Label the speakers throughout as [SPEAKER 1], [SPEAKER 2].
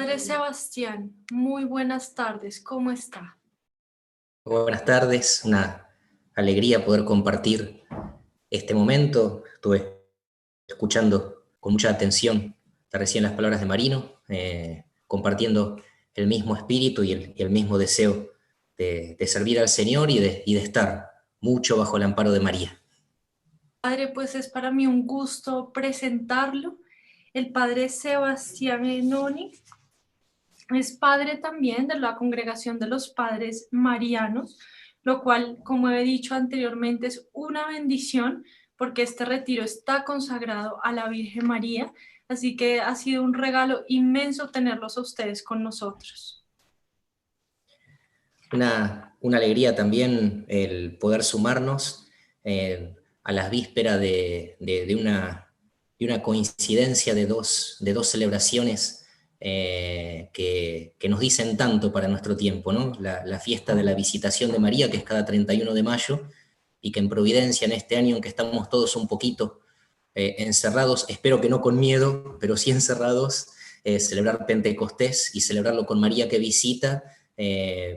[SPEAKER 1] Padre Sebastián, muy buenas tardes, ¿cómo está?
[SPEAKER 2] Buenas tardes, una alegría poder compartir este momento. Estuve escuchando con mucha atención recién las palabras de Marino, compartiendo el mismo espíritu y el mismo deseo de servir al Señor y de estar mucho bajo el amparo de María.
[SPEAKER 1] Padre, pues es para mí un gusto presentarlo. El Padre Sebastián Enoni es padre también de la Congregación de los Padres Marianos, lo cual, como he dicho anteriormente, es una bendición porque este retiro está consagrado a la Virgen María, así que ha sido un regalo inmenso tenerlos a ustedes con nosotros.
[SPEAKER 2] Una alegría también el poder sumarnos a las vísperas de una coincidencia de dos celebraciones que nos dicen tanto para nuestro tiempo, ¿no? La fiesta de la Visitación de María, que es cada 31 de mayo, y que en Providencia, en este año en que estamos todos un poquito encerrados, espero que no con miedo, pero sí encerrados, celebrar Pentecostés y celebrarlo con María que visita,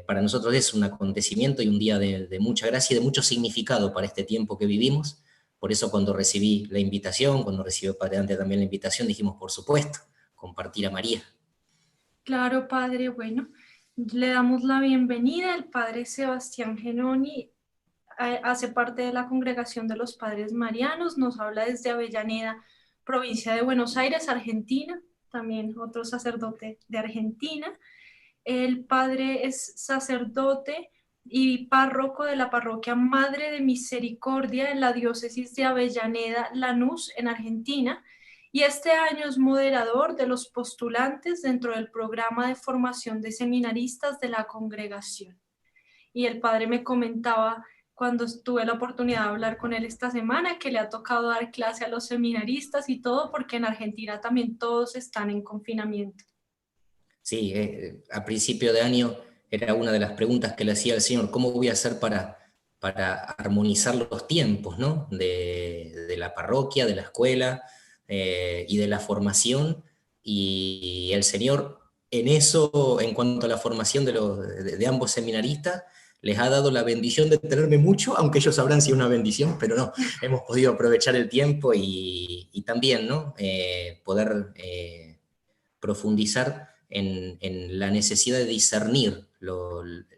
[SPEAKER 2] para nosotros es un acontecimiento y un día de mucha gracia y de mucho significado para este tiempo que vivimos. Por eso cuando recibí la invitación, cuando recibió Padre Dante también la invitación, dijimos, por supuesto, compartir a María.
[SPEAKER 1] Claro, padre, bueno, le damos la bienvenida. El padre Sebastián Genoni hace parte de la Congregación de los Padres Marianos, nos habla desde Avellaneda, provincia de Buenos Aires, Argentina, también otro sacerdote de Argentina. El padre es sacerdote y párroco de la parroquia Madre de Misericordia en la diócesis de Avellaneda, Lanús, en Argentina, y este año es moderador de los postulantes dentro del programa de formación de seminaristas de la congregación. Y el padre me comentaba cuando tuve la oportunidad de hablar con él esta semana que le ha tocado dar clase a los seminaristas y todo porque en Argentina también todos están en confinamiento.
[SPEAKER 2] Sí, a principio de año era una de las preguntas que le hacía al Señor, ¿cómo voy a hacer para armonizar los tiempos, ¿no? De la parroquia, de la escuela y de la formación? Y el Señor en eso, en cuanto a la formación de ambos seminaristas, les ha dado la bendición de tenerme mucho, aunque ellos sabrán si es una bendición, pero no, hemos podido aprovechar el tiempo y también, ¿no? Poder profundizar en la necesidad de discernir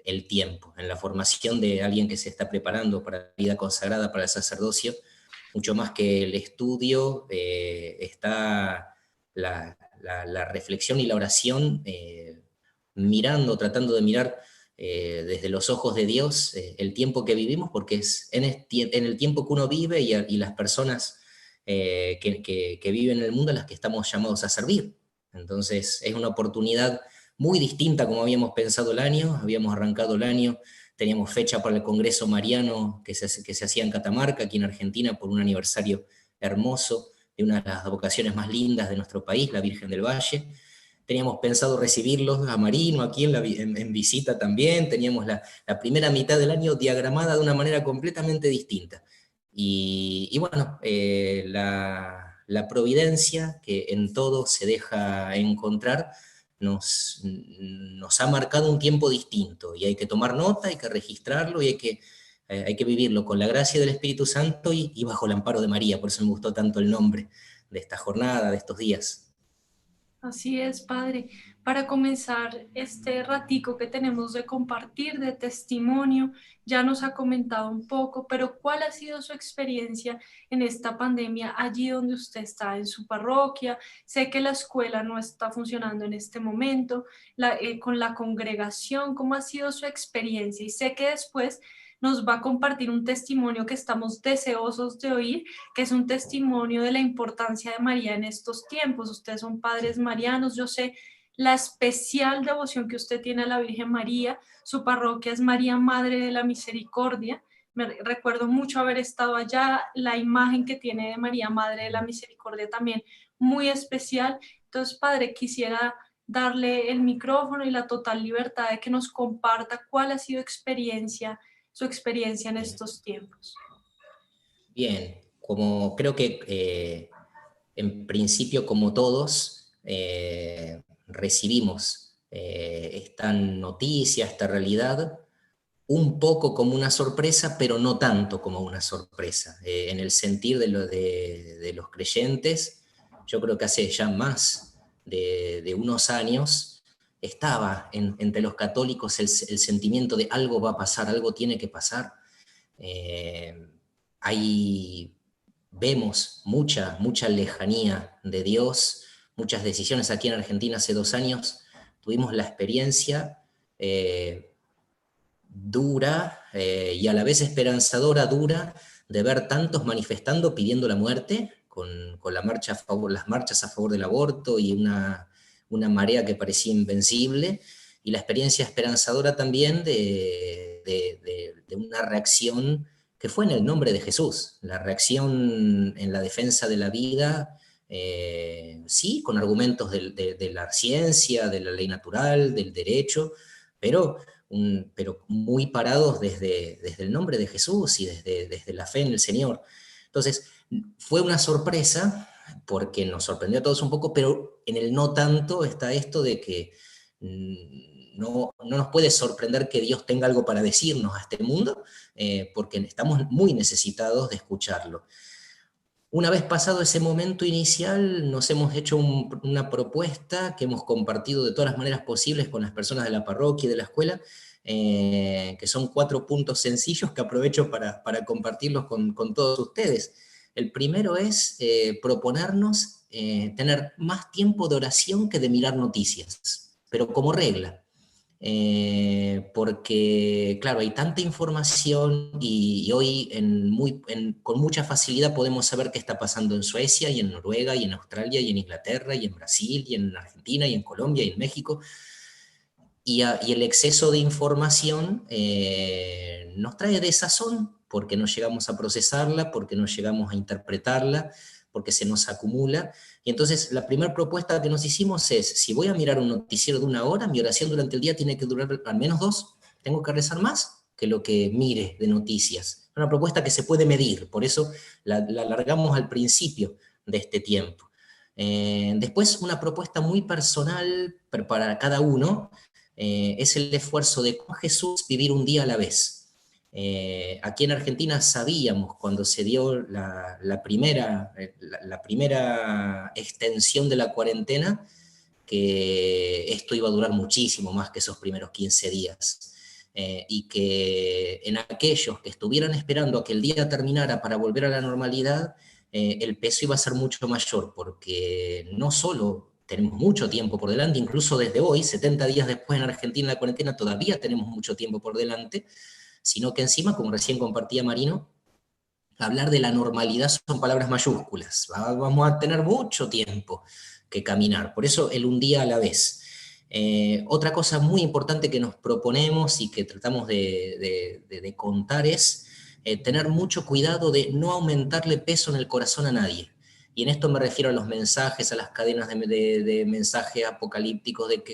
[SPEAKER 2] el tiempo, en la formación de alguien que se está preparando para la vida consagrada, para el sacerdocio, mucho más que el estudio, está la reflexión y la oración, tratando de mirar desde los ojos de Dios el tiempo que vivimos, porque es en el tiempo que uno vive y las personas que viven en el mundo a las que estamos llamados a servir. Entonces es una oportunidad muy distinta como habíamos pensado el año, habíamos arrancado el año, teníamos fecha para el Congreso Mariano que se hacía en Catamarca, aquí en Argentina, por un aniversario hermoso de una de las vocaciones más lindas de nuestro país, la Virgen del Valle. Teníamos pensado recibirlos a Marino aquí en visita también, teníamos la primera mitad del año diagramada de una manera completamente distinta. Y bueno, la providencia que en todo se deja encontrar nos ha marcado un tiempo distinto y hay que tomar nota, hay que registrarlo y hay que vivirlo con la gracia del Espíritu Santo y bajo el amparo de María. Por eso me gustó tanto el nombre de esta jornada, de estos días.
[SPEAKER 1] Así es, padre. Para comenzar este ratico que tenemos de compartir, de testimonio, ya nos ha comentado un poco, pero ¿cuál ha sido su experiencia en esta pandemia allí donde usted está en su parroquia? Sé que la escuela no está funcionando en este momento, con la congregación, ¿cómo ha sido su experiencia? Y sé que después nos va a compartir un testimonio que estamos deseosos de oír, que es un testimonio de la importancia de María en estos tiempos. Ustedes son padres marianos, yo sé la especial devoción que usted tiene a la Virgen María, su parroquia es María Madre de la Misericordia. Recuerdo mucho haber estado allá, la imagen que tiene de María Madre de la Misericordia también muy especial. Entonces, padre, quisiera darle el micrófono y la total libertad de que nos comparta cuál ha sido su experiencia en estos tiempos.
[SPEAKER 2] Bien, creo que en principio, como todos, recibimos esta noticia, esta realidad, un poco como una sorpresa, pero no tanto como una sorpresa. En el sentir de los creyentes, yo creo que hace ya más de unos años estaba entre los católicos el sentimiento de algo va a pasar, algo tiene que pasar. Ahí vemos mucha lejanía de Dios, muchas decisiones. Aquí en Argentina hace 2 años tuvimos la experiencia dura y a la vez esperanzadora, dura, de ver tantos manifestando pidiendo la muerte, con la marcha a favor, las marchas a favor del aborto y una marea que parecía invencible, y la experiencia esperanzadora también de una reacción que fue en el nombre de Jesús, la reacción en la defensa de la vida, sí, con argumentos de la ciencia, de la ley natural, del derecho, pero pero muy parados desde el nombre de Jesús y desde la fe en el Señor. Entonces, fue una sorpresa, porque nos sorprendió a todos un poco, pero en el no tanto está esto de que no nos puede sorprender que Dios tenga algo para decirnos a este mundo, porque estamos muy necesitados de escucharlo. Una vez pasado ese momento inicial, nos hemos hecho una propuesta que hemos compartido de todas las maneras posibles con las personas de la parroquia y de la escuela, que son 4 puntos sencillos que aprovecho para compartirlos con todos ustedes. El primero es proponernos tener más tiempo de oración que de mirar noticias, pero como regla. Porque, claro, hay tanta información y hoy con mucha facilidad podemos saber qué está pasando en Suecia y en Noruega y en Australia y en Inglaterra y en Brasil y en Argentina y en Colombia y en México. Y el exceso de información nos trae desazón porque no llegamos a procesarla, porque no llegamos a interpretarla, porque se nos acumula. Y entonces la primera propuesta que nos hicimos es, si voy a mirar un noticiero de 1 hora, mi oración durante el día tiene que durar al menos 2, tengo que rezar más que lo que mire de noticias. Es una propuesta que se puede medir, por eso la alargamos al principio de este tiempo. Después, una propuesta muy personal para cada uno, es el esfuerzo de con Jesús vivir un día a la vez. Aquí en Argentina sabíamos cuando se dio la primera extensión de la cuarentena que esto iba a durar muchísimo más que esos primeros 15 días. Y que en aquellos que estuvieran esperando a que el día terminara para volver a la normalidad, el peso iba a ser mucho mayor, porque no solo tenemos mucho tiempo por delante, incluso desde hoy, 70 días después en Argentina la cuarentena, todavía tenemos mucho tiempo por delante, sino que encima, como recién compartía Marino, hablar de la normalidad son palabras mayúsculas. Vamos a tener mucho tiempo que caminar, por eso el un día a la vez. Otra cosa muy importante que nos proponemos y que tratamos de contar es tener mucho cuidado de no aumentarle peso en el corazón a nadie. Y en esto me refiero a los mensajes, a las cadenas de mensajes apocalípticos de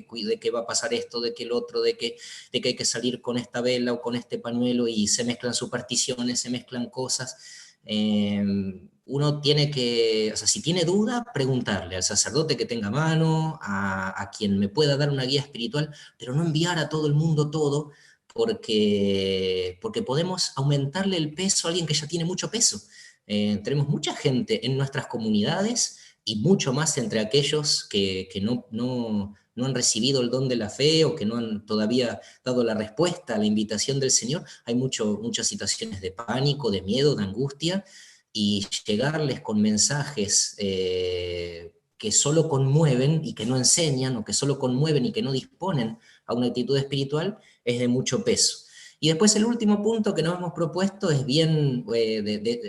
[SPEAKER 2] que va a pasar esto, de que el otro, de que hay que salir con esta vela o con este pañuelo, y se mezclan supersticiones, se mezclan cosas. Uno tiene que, o sea, si tiene duda, preguntarle al sacerdote que tenga mano, a quien me pueda dar una guía espiritual, pero no enviar a todo el mundo todo, porque podemos aumentarle el peso a alguien que ya tiene mucho peso. Tenemos mucha gente en nuestras comunidades y mucho más entre aquellos que no han recibido el don de la fe o que no han todavía dado la respuesta a la invitación del Señor. Hay muchas situaciones de pánico, de miedo, de angustia, y llegarles con mensajes que solo conmueven y que no enseñan, o que solo conmueven y que no disponen a una actitud espiritual, es de mucho peso. Y después el último punto que nos hemos propuesto es bien,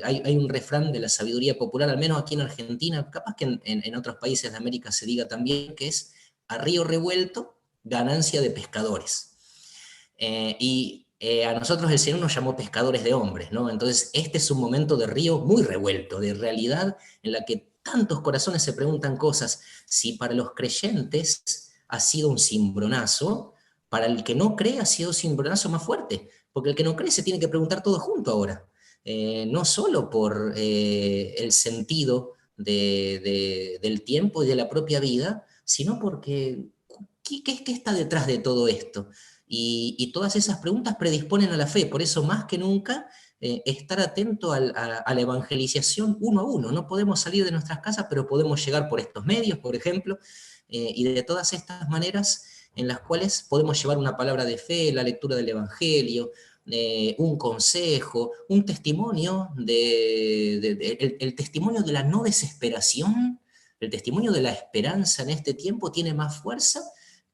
[SPEAKER 2] hay un refrán de la sabiduría popular, al menos aquí en Argentina, capaz que en otros países de América se diga también, que es: a río revuelto, ganancia de pescadores. A nosotros el Señor nos llamó pescadores de hombres, ¿no? Entonces este es un momento de río muy revuelto, de realidad en la que tantos corazones se preguntan cosas. Si para los creyentes ha sido un cimbronazo, para el que no cree ha sido un cimbronazo más fuerte, porque el que no cree se tiene que preguntar todo junto ahora. No solo por el sentido del tiempo y de la propia vida, sino porque ¿Qué está detrás de todo esto? Y todas esas preguntas predisponen a la fe, por eso más que nunca estar atento a la evangelización uno a uno. No podemos salir de nuestras casas, pero podemos llegar por estos medios, por ejemplo, y de todas estas maneras en las cuales podemos llevar una palabra de fe, la lectura del Evangelio, un consejo, un testimonio, el testimonio de la no desesperación, el testimonio de la esperanza en este tiempo tiene más fuerza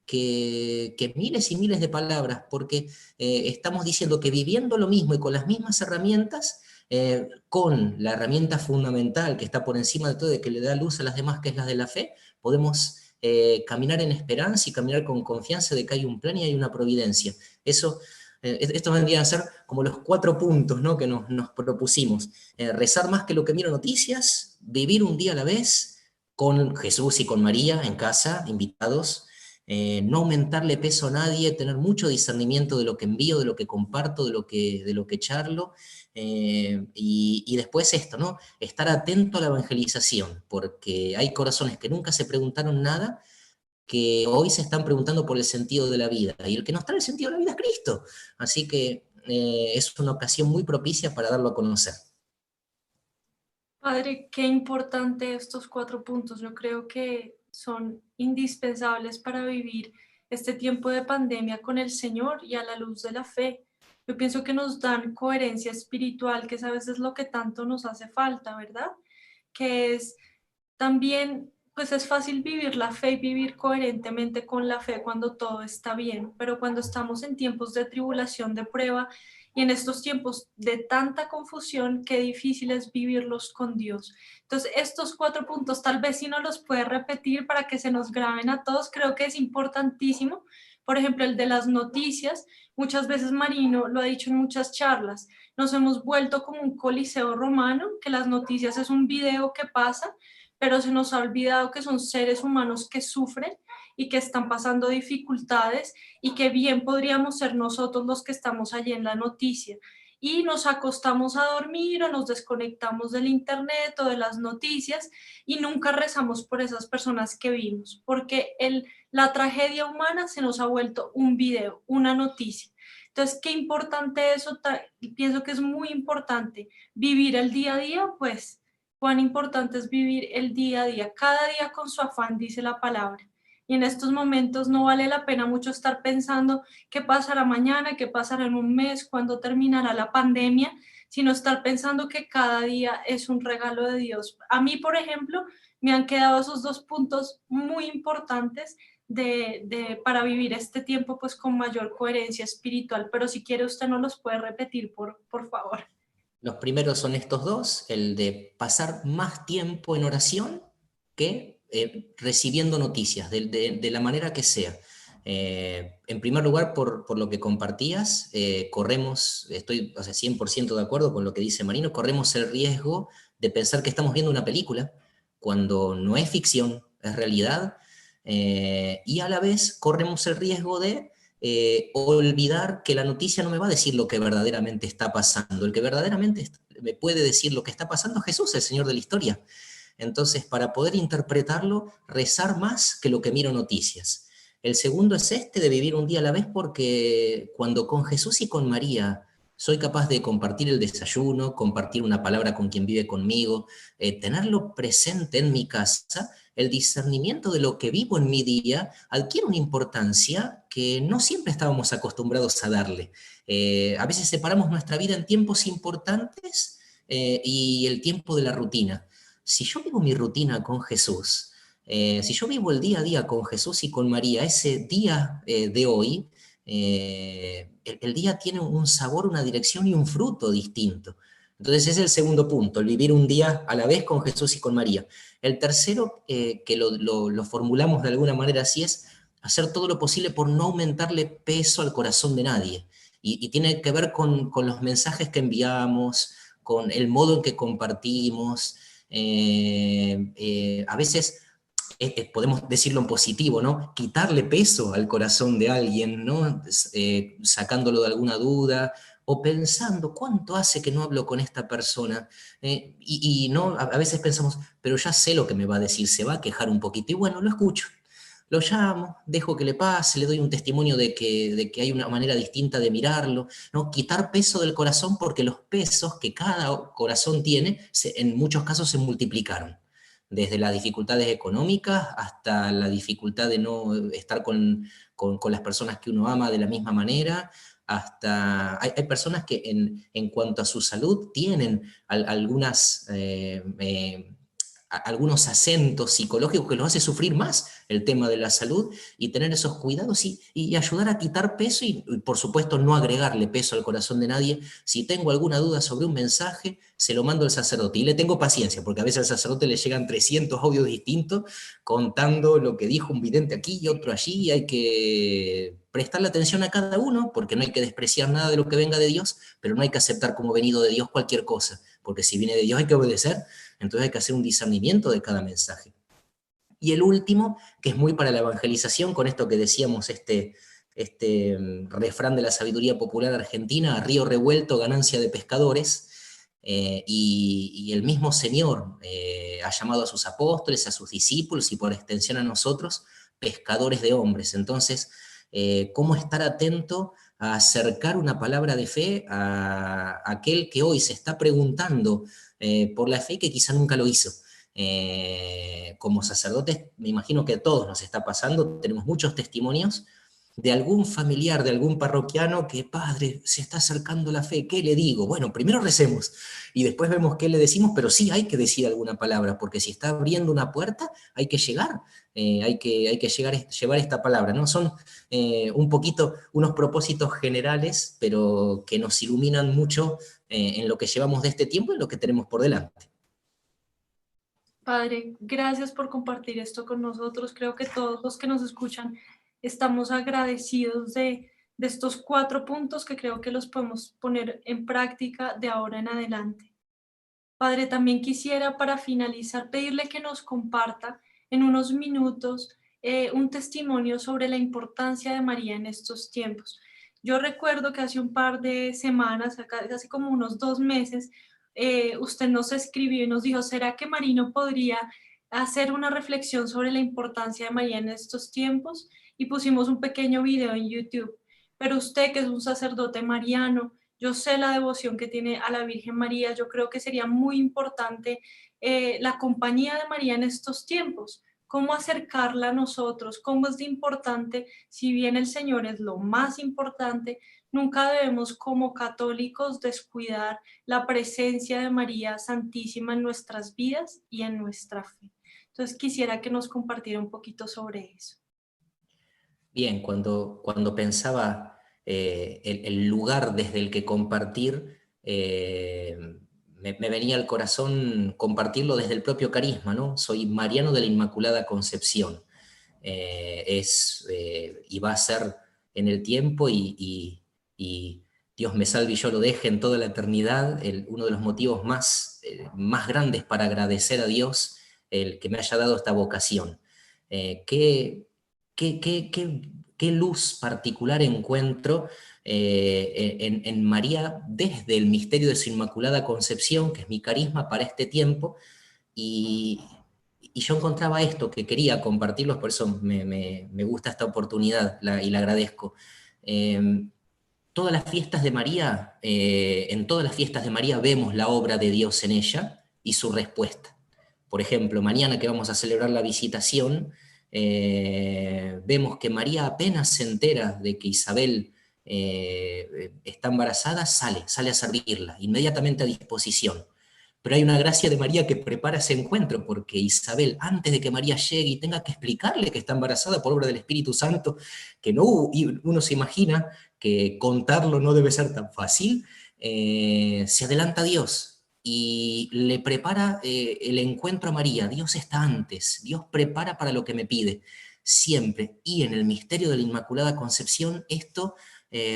[SPEAKER 2] que miles y miles de palabras, porque estamos diciendo que viviendo lo mismo y con las mismas herramientas, con la herramienta fundamental que está por encima de todo, de que le da luz a las demás, que es la de la fe, podemos caminar en esperanza y caminar con confianza de que hay un plan y hay una providencia. Estos vendrían a ser como los 4 puntos, ¿no?, que nos propusimos. Rezar más que lo que miro noticias, vivir un día a la vez, con Jesús y con María en casa, invitados, no aumentarle peso a nadie, tener mucho discernimiento de lo que envío, de lo que comparto, de lo que charlo, y después esto, ¿no? Estar atento a la evangelización, porque hay corazones que nunca se preguntaron nada, que hoy se están preguntando por el sentido de la vida, y el que nos trae el sentido de la vida es Cristo, así que es una ocasión muy propicia para darlo a conocer.
[SPEAKER 1] Padre, qué importante estos 4 puntos. Yo creo que son indispensables para vivir este tiempo de pandemia con el Señor y a la luz de la fe. Yo pienso que nos dan coherencia espiritual, que es a veces lo que tanto nos hace falta, ¿verdad? Que es también, pues es fácil vivir la fe y vivir coherentemente con la fe cuando todo está bien, pero cuando estamos en tiempos de tribulación, de prueba, y en estos tiempos de tanta confusión, qué difícil es vivirlos con Dios. Entonces, estos 4 puntos, tal vez si no los puede repetir para que se nos graben a todos, creo que es importantísimo. Por ejemplo, el de las noticias, muchas veces Marino lo ha dicho en muchas charlas, nos hemos vuelto como un coliseo romano, que las noticias es un video que pasa, pero se nos ha olvidado que son seres humanos que sufren y que están pasando dificultades y que bien podríamos ser nosotros los que estamos allí en la noticia. Y nos acostamos a dormir o nos desconectamos del internet o de las noticias y nunca rezamos por esas personas que vimos, porque la tragedia humana se nos ha vuelto un video, una noticia. Entonces, qué importante eso, pienso que es muy importante vivir el día a día, pues cuán importante es vivir el día a día, cada día con su afán, dice la palabra. Y en estos momentos no vale la pena mucho estar pensando qué pasará mañana, qué pasará en un mes, cuándo terminará la pandemia, sino estar pensando que cada día es un regalo de Dios. A mí, por ejemplo, me han quedado esos 2 puntos muy importantes para vivir este tiempo pues con mayor coherencia espiritual, pero si quiere usted no los puede repetir, por favor.
[SPEAKER 2] Los primeros son estos dos, el de pasar más tiempo en oración que recibiendo noticias, de la manera que sea. En primer lugar, por lo que compartías, estoy, o sea, 100% de acuerdo con lo que dice Marino, corremos el riesgo de pensar que estamos viendo una película, cuando no es ficción, es realidad, y a la vez corremos el riesgo de olvidar que la noticia no me va a decir lo que verdaderamente está pasando. El que verdaderamente me puede decir lo que está pasando es Jesús, el Señor de la historia. Entonces, para poder interpretarlo, rezar más que lo que miro noticias. El segundo es este, de vivir un día a la vez, porque cuando con Jesús y con María soy capaz de compartir el desayuno, compartir una palabra con quien vive conmigo, tenerlo presente en mi casa, el discernimiento de lo que vivo en mi día adquiere una importancia que no siempre estábamos acostumbrados a darle. A veces separamos nuestra vida en tiempos importantes y el tiempo de la rutina. Si yo vivo mi rutina con Jesús, si yo vivo el día a día con Jesús y con María, ese día de hoy, el día tiene un sabor, una dirección y un fruto distinto. Entonces ese es el segundo punto, el vivir un día a la vez con Jesús y con María. El tercero, que lo formulamos de alguna manera así, es hacer todo lo posible por no aumentarle peso al corazón de nadie. Y tiene que ver con los mensajes que enviamos, con el modo en que compartimos. A veces podemos decirlo en positivo, ¿no? Quitarle peso al corazón de alguien, ¿no? Sacándolo de alguna duda, o pensando, ¿cuánto hace que no hablo con esta persona? No, a veces pensamos, pero ya sé lo que me va a decir, se va a quejar un poquito, y bueno, lo escucho. lo llamo, dejo que le pase, le doy un testimonio de que hay una manera distinta de mirarlo, ¿no? Quitar peso del corazón, porque los pesos que cada corazón tiene, en muchos casos se multiplicaron. Desde las dificultades económicas hasta la dificultad de no estar con las personas que uno ama de la misma manera, hasta hay personas que en cuanto a su salud tienen algunas algunos acentos psicológicos que los hace sufrir más el tema de la salud, y tener esos cuidados y ayudar a quitar peso y, por supuesto, no agregarle peso al corazón de nadie. Si tengo alguna duda sobre un mensaje, se lo mando al sacerdote y le tengo paciencia, porque a veces al sacerdote le llegan 300 audios distintos contando lo que dijo un vidente aquí y otro allí, y hay que prestarle atención a cada uno, porque no hay que despreciar nada de lo que venga de Dios, pero no hay que aceptar como venido de Dios cualquier cosa, porque si viene de Dios hay que obedecer. Entonces hay que hacer un discernimiento de cada mensaje. Y el último, que es muy para la evangelización, con esto que decíamos, este refrán de la sabiduría popular argentina: a río revuelto, ganancia de pescadores. Y el mismo Señor ha llamado a sus apóstoles, a sus discípulos y por extensión a nosotros, pescadores de hombres. Entonces, ¿cómo estar atento a acercar una palabra de fe a aquel que hoy se está preguntando por la fe, que quizá nunca lo hizo? Como sacerdotes, me imagino que a todos nos está pasando, tenemos muchos testimonios de algún familiar, de algún parroquiano que: padre, se está acercando la fe, ¿qué le digo? Bueno, primero recemos y después vemos qué le decimos, pero sí hay que decir alguna palabra, porque si está abriendo una puerta, hay que llegar, hay que llevar esta palabra, ¿no? Son un poquito unos propósitos generales, pero que nos iluminan mucho en lo que llevamos de este tiempo y en lo que tenemos por delante.
[SPEAKER 1] Padre, gracias por compartir esto con nosotros. Creo que todos los que nos escuchan estamos agradecidos de estos 4 puntos que creo que los podemos poner en práctica de ahora en adelante. Padre, también quisiera para finalizar pedirle que nos comparta en unos minutos un testimonio sobre la importancia de María en estos tiempos. Yo recuerdo que hace un par de semanas, hace como unos 2 meses, usted nos escribió y nos dijo: ¿será que Marino podría hacer una reflexión sobre la importancia de María en estos tiempos? Y pusimos un pequeño video en YouTube. Pero usted, que es un sacerdote mariano, yo sé la devoción que tiene a la Virgen María. Yo creo que sería muy importante la compañía de María en estos tiempos. Cómo acercarla a nosotros, cómo es de importante, si bien el Señor es lo más importante, nunca debemos como católicos descuidar la presencia de María Santísima en nuestras vidas y en nuestra fe. Entonces quisiera que nos compartiera un poquito sobre eso.
[SPEAKER 2] Bien, cuando pensaba el lugar desde el que compartir, me venía al corazón compartirlo desde el propio carisma, ¿no? Soy mariano de la Inmaculada Concepción. Y va a ser en el tiempo, y Dios me salve y yo lo deje en toda la eternidad, uno de los motivos más grandes para agradecer a Dios el que me haya dado esta vocación. ¿Qué luz particular encuentro en María desde el misterio de su Inmaculada Concepción, que es mi carisma para este tiempo? Y yo encontraba esto, que quería compartirlos, por eso me gusta esta oportunidad y la agradezco. Eh, Todas las fiestas de María, en todas las fiestas de María vemos la obra de Dios en ella y su respuesta. Por ejemplo, mañana que vamos a celebrar la visitación, vemos que María apenas se entera de que Isabel está embarazada, sale a servirla, inmediatamente a disposición. Pero hay una gracia de María que prepara ese encuentro, porque Isabel, antes de que María llegue y tenga que explicarle que está embarazada por obra del Espíritu Santo, que no, y uno se imagina que contarlo no debe ser tan fácil, se adelanta a Dios y le prepara el encuentro a María. Dios está antes, Dios prepara para lo que me pide, siempre. Y en el misterio de la Inmaculada Concepción esto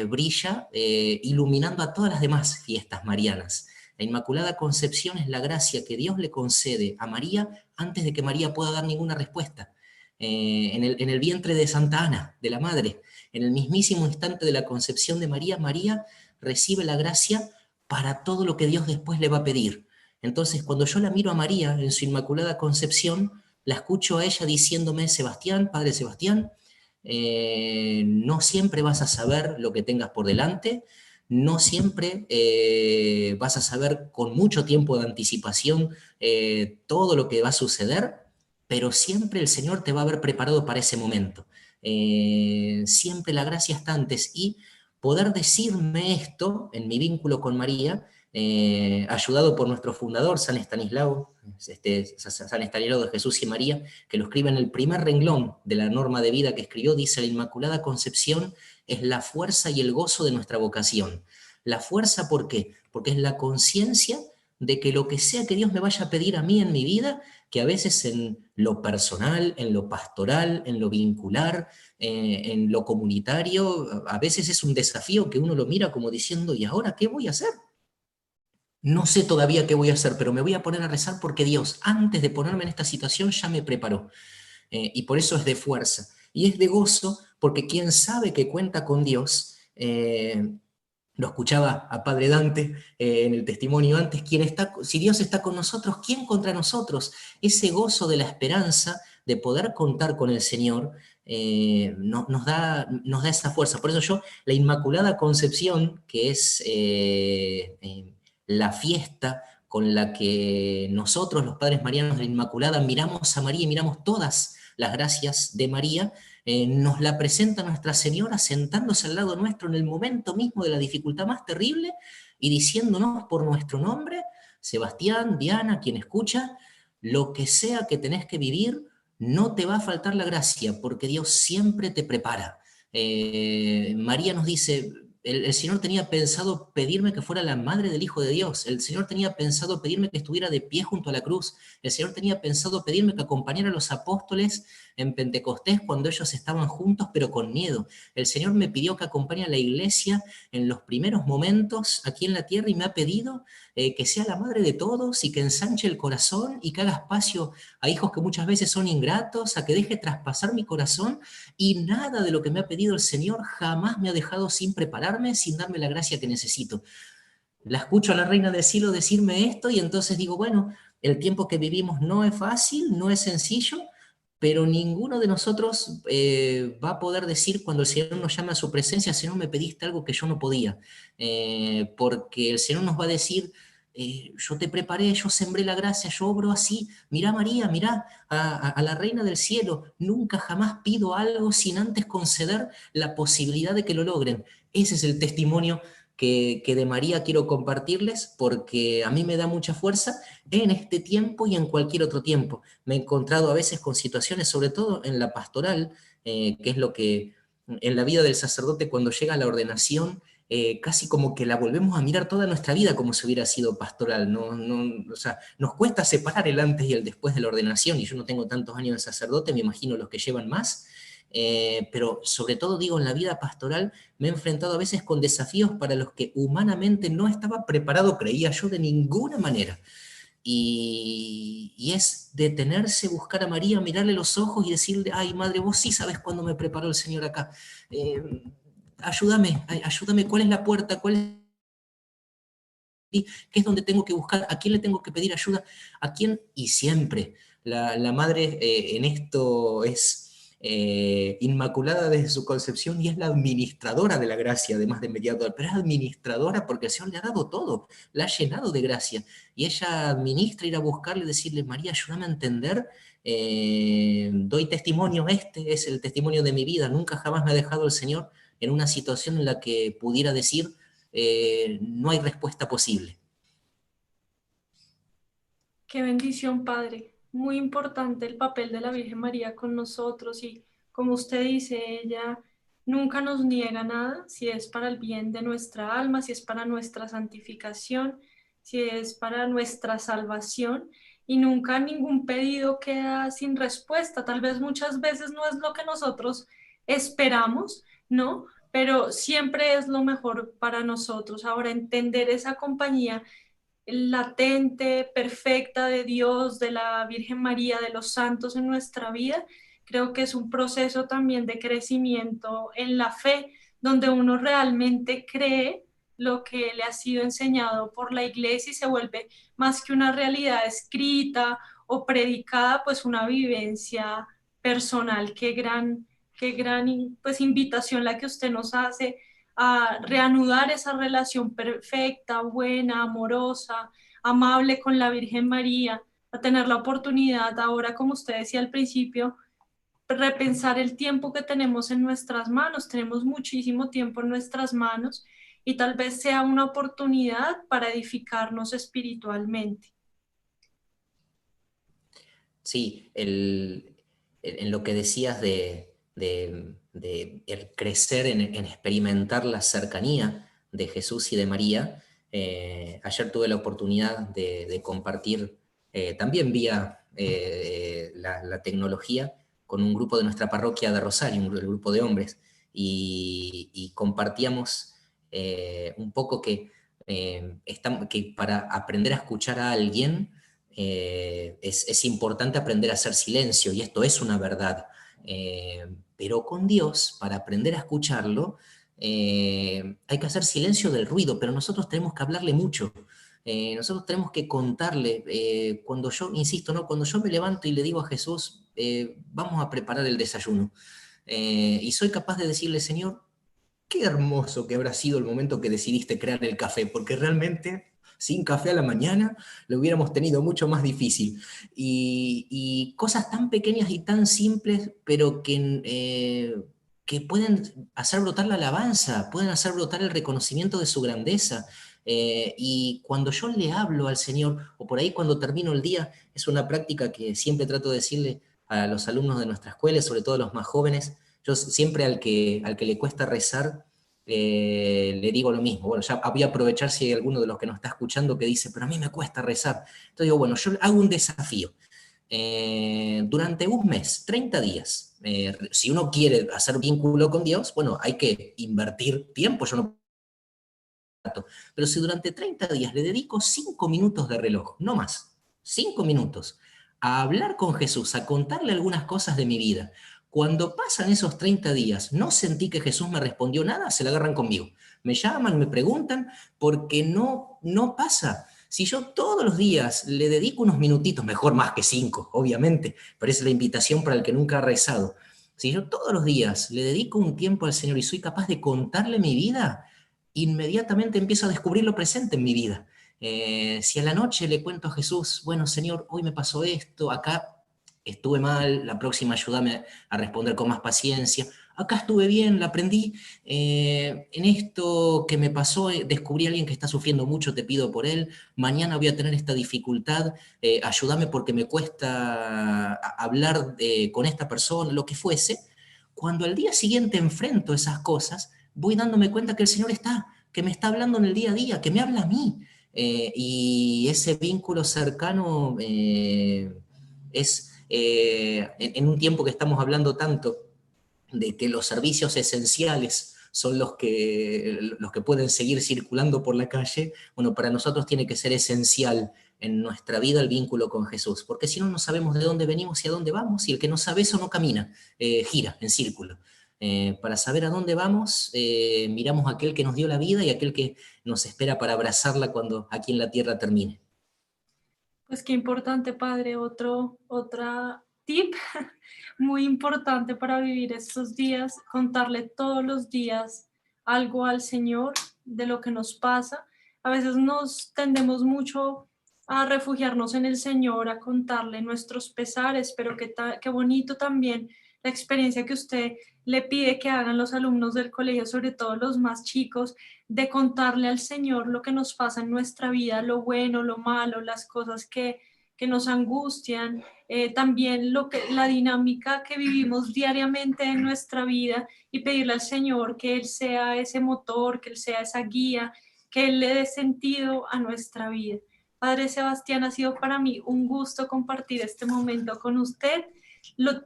[SPEAKER 2] brilla, iluminando a todas las demás fiestas marianas. La Inmaculada Concepción es la gracia que Dios le concede a María antes de que María pueda dar ninguna respuesta. En el vientre de Santa Ana, de la Madre, en el mismísimo instante de la concepción de María, María recibe la gracia para todo lo que Dios después le va a pedir. Entonces, cuando yo la miro a María en su Inmaculada Concepción, la escucho a ella diciéndome: Sebastián, padre Sebastián, no siempre vas a saber lo que tengas por delante, no siempre vas a saber con mucho tiempo de anticipación todo lo que va a suceder, pero siempre el Señor te va a haber preparado para ese momento. Siempre la gracia está antes, y poder decirme esto en mi vínculo con María, ayudado por nuestro fundador, San Estanislao, San Estanislao de Jesús y María, que lo escribe en el primer renglón de la norma de vida que escribió, dice: la Inmaculada Concepción es la fuerza y el gozo de nuestra vocación. La fuerza, ¿por qué? Porque es la conciencia de que lo que sea que Dios me vaya a pedir a mí en mi vida, que a veces en lo personal, en lo pastoral, en lo vincular, en lo comunitario, a veces es un desafío que uno lo mira como diciendo: ¿y ahora qué voy a hacer? No sé todavía qué voy a hacer, pero me voy a poner a rezar porque Dios, antes de ponerme en esta situación, ya me preparó. Y por eso es de fuerza. Y es de gozo porque quien sabe que cuenta con Dios, lo escuchaba a Padre Dante en el testimonio antes: si Dios está con nosotros, ¿quién contra nosotros? Ese gozo de la esperanza de poder contar con el Señor nos da esa fuerza. Por eso yo, la Inmaculada Concepción, que es la fiesta con la que nosotros, los padres marianos de la Inmaculada, miramos a María y miramos todas las gracias de María, nos la presenta Nuestra Señora sentándose al lado nuestro en el momento mismo de la dificultad más terrible y diciéndonos por nuestro nombre: Sebastián, Diana, quien escucha, lo que sea que tenés que vivir, no te va a faltar la gracia, porque Dios siempre te prepara. María nos dice: el Señor tenía pensado pedirme que fuera la madre del Hijo de Dios. El Señor tenía pensado pedirme que estuviera de pie junto a la cruz. El Señor tenía pensado pedirme que acompañara a los apóstoles en Pentecostés cuando ellos estaban juntos, pero con miedo. El Señor me pidió que acompañe a la iglesia en los primeros momentos aquí en la tierra, y me ha pedido que sea la madre de todos y que ensanche el corazón y que haga espacio a hijos que muchas veces son ingratos, a que deje traspasar mi corazón. Y nada de lo que me ha pedido el Señor jamás me ha dejado sin prepararme, sin darme la gracia que necesito. La escucho a la Reina del Cielo decirme esto, y entonces digo: bueno, el tiempo que vivimos no es fácil, no es sencillo, pero ninguno de nosotros va a poder decir cuando el Señor nos llama a su presencia: Señor, me pediste algo que yo no podía. Porque el Señor nos va a decir: yo te preparé, yo sembré la gracia, yo obro así. Mirá María, mirá a la Reina del Cielo, nunca jamás pido algo sin antes conceder la posibilidad de que lo logren. Ese es el testimonio que de María quiero compartirles, porque a mí me da mucha fuerza en este tiempo y en cualquier otro tiempo. Me he encontrado a veces con situaciones, sobre todo en la pastoral, que es lo que en la vida del sacerdote, cuando llega a la ordenación, casi como que la volvemos a mirar toda nuestra vida como si hubiera sido pastoral. O sea, nos cuesta separar el antes y el después de la ordenación, y yo no tengo tantos años de sacerdote, me imagino los que llevan más. Pero sobre todo, digo, en la vida pastoral me he enfrentado a veces con desafíos para los que humanamente no estaba preparado, creía yo, de ninguna manera. Y es detenerse, buscar a María, mirarle los ojos y decirle: ay, madre, vos sí sabes cuándo me preparó el Señor acá. Ayúdame, ¿cuál es la puerta? ¿Cuál es qué es donde tengo que buscar? ¿A quién le tengo que pedir ayuda? ¿A quién? Y siempre la madre en esto es inmaculada desde su concepción, y es la administradora de la gracia, además de mediadora, pero es administradora porque el Señor le ha dado todo, la ha llenado de gracia, y ella administra, ir a buscarle y decirle: María, ayúdame a entender. Doy testimonio, este es el testimonio de mi vida, nunca jamás me ha dejado el Señor en una situación en la que pudiera decir: no hay respuesta posible.
[SPEAKER 1] Qué bendición, Padre. Muy importante el papel de la Virgen María con nosotros, y como usted dice, ella nunca nos niega nada, si es para el bien de nuestra alma, si es para nuestra santificación, si es para nuestra salvación, y nunca ningún pedido queda sin respuesta. Tal vez muchas veces no es lo que nosotros esperamos, ¿no? Pero siempre es lo mejor para nosotros. Ahora, entender esa compañía latente, perfecta de Dios, de la Virgen María, de los santos en nuestra vida, creo que es un proceso también de crecimiento en la fe, donde uno realmente cree lo que le ha sido enseñado por la iglesia y se vuelve más que una realidad escrita o predicada, pues una vivencia personal. Qué gran pues invitación la que usted nos hace a reanudar esa relación perfecta, buena, amorosa, amable con la Virgen María, a tener la oportunidad ahora, como usted decía al principio, repensar el tiempo que tenemos en nuestras manos. Tenemos muchísimo tiempo en nuestras manos y tal vez sea una oportunidad para edificarnos espiritualmente.
[SPEAKER 2] Sí, en lo que decías de el crecer en experimentar la cercanía de Jesús y de María, ayer tuve la oportunidad de compartir también vía la tecnología con un grupo de nuestra parroquia de Rosario, el grupo de hombres, y compartíamos un poco que para aprender a escuchar a alguien, es importante aprender a hacer silencio, y esto es una verdad. Pero con Dios, para aprender a escucharlo, hay que hacer silencio del ruido, pero nosotros tenemos que hablarle mucho. Nosotros tenemos que contarle, cuando yo, insisto, ¿no? Cuando yo me levanto y le digo a Jesús, vamos a preparar el desayuno, y soy capaz de decirle, Señor, qué hermoso que habrá sido el momento que decidiste crear el café, porque realmente sin café a la mañana lo hubiéramos tenido mucho más difícil. Y cosas tan pequeñas y tan simples, pero que pueden hacer brotar la alabanza, pueden hacer brotar el reconocimiento de su grandeza. Y cuando yo le hablo al Señor, o por ahí cuando termino el día, es una práctica que siempre trato de decirle a los alumnos de nuestra escuela, sobre todo a los más jóvenes. Yo siempre al que le cuesta rezar, le digo lo mismo. Bueno, ya voy a aprovechar si hay alguno de los que nos está escuchando que dice, pero a mí me cuesta rezar. Entonces digo, bueno, yo hago un desafío. Durante un mes, 30 días, si uno quiere hacer vínculo con Dios, bueno, hay que invertir tiempo, yo no. Pero si durante 30 días le dedico 5 minutos de reloj, no más, 5 minutos, a hablar con Jesús, a contarle algunas cosas de mi vida, cuando pasan esos 30 días, no sentí que Jesús me respondió nada, se la agarran conmigo. Me llaman, me preguntan, porque no pasa. Si yo todos los días le dedico unos minutitos, mejor más que 5, obviamente, pero esa es la invitación para el que nunca ha rezado. Si yo todos los días le dedico un tiempo al Señor y soy capaz de contarle mi vida, inmediatamente empiezo a descubrir lo presente en mi vida. Si a la noche le cuento a Jesús, bueno, Señor, hoy me pasó esto, acá estuve mal, la próxima ayúdame a responder con más paciencia, acá estuve bien, la aprendí, en esto que me pasó, descubrí a alguien que está sufriendo mucho, te pido por él, mañana voy a tener esta dificultad, ayúdame porque me cuesta hablar con esta persona, lo que fuese. Cuando al día siguiente enfrento esas cosas, voy dándome cuenta que el Señor está, que me está hablando en el día a día, que me habla a mí. Y ese vínculo cercano, es, en un tiempo que estamos hablando tanto de que los servicios esenciales son los que pueden seguir circulando por la calle, bueno, para nosotros tiene que ser esencial en nuestra vida el vínculo con Jesús, porque si no, no sabemos de dónde venimos y a dónde vamos, y el que no sabe eso no camina, gira en círculo. Para saber a dónde vamos, miramos a aquel que nos dio la vida y a aquel que nos espera para abrazarla cuando aquí en la tierra termine.
[SPEAKER 1] Pues qué importante, padre. Otra tip muy importante para vivir estos días, contarle todos los días algo al Señor de lo que nos pasa. A veces nos tendemos mucho a refugiarnos en el Señor, a contarle nuestros pesares, pero qué bonito también la experiencia que usted le pide que hagan los alumnos del colegio, sobre todo los más chicos, de contarle al Señor lo que nos pasa en nuestra vida, lo bueno, lo malo, las cosas que nos angustian, también la dinámica que vivimos diariamente en nuestra vida, y pedirle al Señor que Él sea ese motor, que Él sea esa guía, que Él le dé sentido a nuestra vida. Padre Sebastián, ha sido para mí un gusto compartir este momento con usted.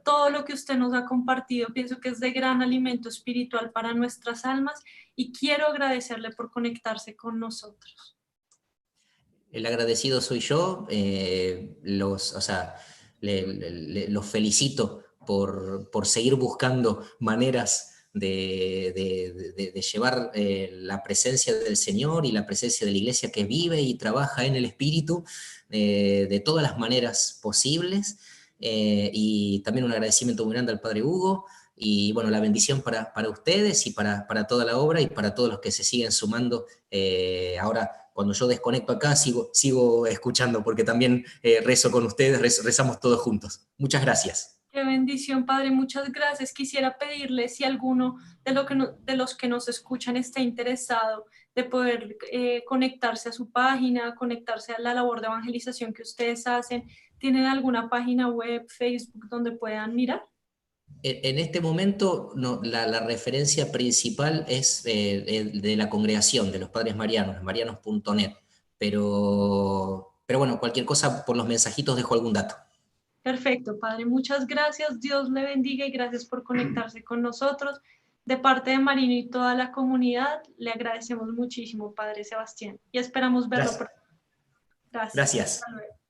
[SPEAKER 1] Todo lo que usted nos ha compartido pienso que es de gran alimento espiritual para nuestras almas, y quiero agradecerle por conectarse con nosotros.
[SPEAKER 2] El agradecido soy yo, o sea, los felicito por seguir buscando maneras de llevar la presencia del Señor y la presencia de la iglesia que vive y trabaja en el Espíritu de todas las maneras posibles. Y también un agradecimiento muy grande al Padre Hugo, y bueno, la bendición para ustedes y para toda la obra y para todos los que se siguen sumando. Ahora, cuando yo desconecto acá, sigo escuchando, porque también rezo con ustedes, rezamos todos juntos. Muchas gracias.
[SPEAKER 1] Qué bendición, Padre, muchas gracias. Quisiera pedirle si alguno de los que nos escuchan está interesado de poder conectarse a su página, conectarse a la labor de evangelización que ustedes hacen. ¿Tienen alguna página web, Facebook, donde puedan mirar?
[SPEAKER 2] En este momento la referencia principal es de la congregación, de los Padres Marianos, marianos.net, pero bueno, cualquier cosa por los mensajitos dejo algún dato.
[SPEAKER 1] Perfecto, Padre. Muchas gracias. Dios le bendiga y gracias por conectarse con nosotros. De parte de Marino y toda la comunidad, le agradecemos muchísimo, Padre Sebastián, y esperamos verlo
[SPEAKER 2] Gracias.
[SPEAKER 1] pronto. Gracias.
[SPEAKER 2] Gracias.
[SPEAKER 1] Hasta luego.